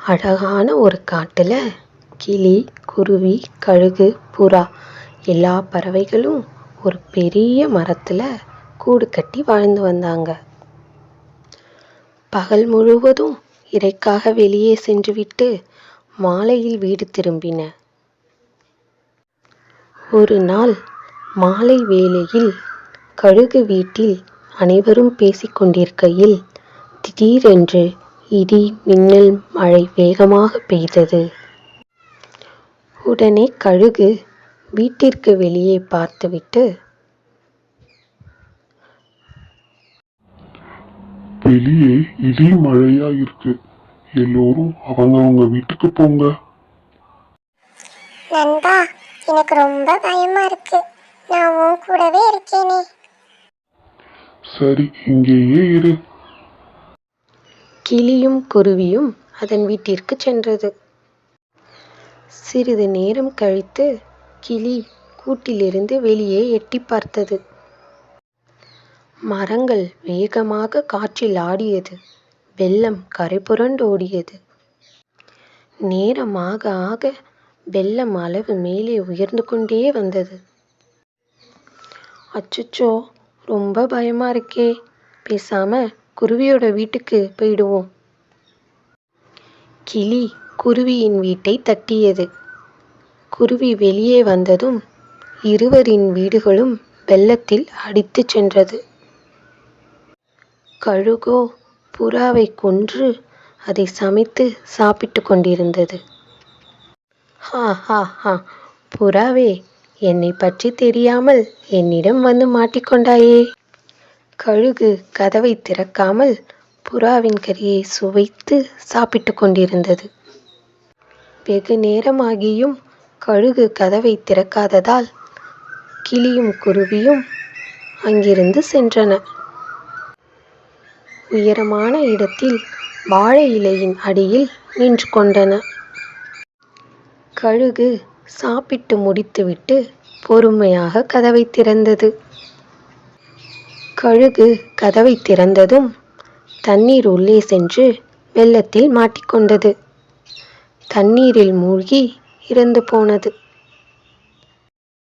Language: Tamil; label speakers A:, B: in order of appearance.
A: அழகான ஒரு காட்டில் கிளி, குருவி, கழுகு, புறா எல்லா பறவைகளும் ஒரு பெரிய மரத்தில் கூடு கட்டி வாழ்ந்து வந்தாங்க. பகல் முழுவதும் இரைக்காக வெளியே சென்றுவிட்டு மாலையில் வீடு திரும்பின. ஒரு நாள் மாலை வேளையில் கழுகு வீட்டில் அனைவரும் பேசிக்கொண்டிருக்கையில் திடீரென்று இடி, மின்னல், மழை வேகமாக பெய்தது. உடனே கழுகு வீட்டிற்கு வெளியே பார்த்துவிட்டு,
B: வெளியே இடி மழையா இருக்கு, எல்லோரும் அவங்க வீட்டுக்கு போங்க.
C: நண்பா, எனக்கு ரொம்ப பயமா இருக்கு. நான் உன் கூடவே இருக்கேனே.
B: சரி, இங்கேயே இரு.
A: கிளியும் குருவியும் அதன் வீட்டிற்கு சென்றது. சிறிது நேரம் கழித்து கிளி கூட்டிலிருந்து வெளியே எட்டி பார்த்தது. மரங்கள் வேகமாக காற்றில் ஆடியது. வெள்ளம் கரை புரண்டோடியது. நேரமாக ஆக வெள்ளம் அளவு மேலே உயர்ந்து கொண்டே வந்தது. அச்சச்சோ, ரொம்ப பயமா இருக்கே, பேசாம குருவியோட வீட்டுக்கு போயிடுவோம். கிளி குருவியின் வீட்டை தட்டியது. குருவி வெளியே வந்ததும் இருவரின் வீடுகளும் வெள்ளத்தில் அடித்துச் சென்றது. கழுகோ புறாவை கொன்று அதை சமைத்து சாப்பிட்டு கொண்டிருந்தது. ஹா ஹா ஹா, புறாவே, என்னை பற்றி தெரியாமல் என்னிடம் வந்து மாட்டிக்கொண்டாயே. கழுகு கதவை திறக்காமல் புறாவின் கறியை சுவைத்து சாப்பிட்டு கொண்டிருந்தது. வெகு நேரமாகியும் கழுகு கதவை திறக்காததால் கிளியும் குருவியும் அங்கிருந்து சென்றன. உயரமான இடத்தில் வாழை இலையின் அடியில் நின்று கொண்டன. கழுகு சாப்பிட்டு முடித்துவிட்டு பொறுமையாக கதவை திறந்தது. கழுகு கதவை திறந்ததும் தண்ணீர் உள்ளே சென்று வெள்ளத்தில் மாட்டிக்கொண்டது. தண்ணீரில் மூழ்கி இறந்து போனது.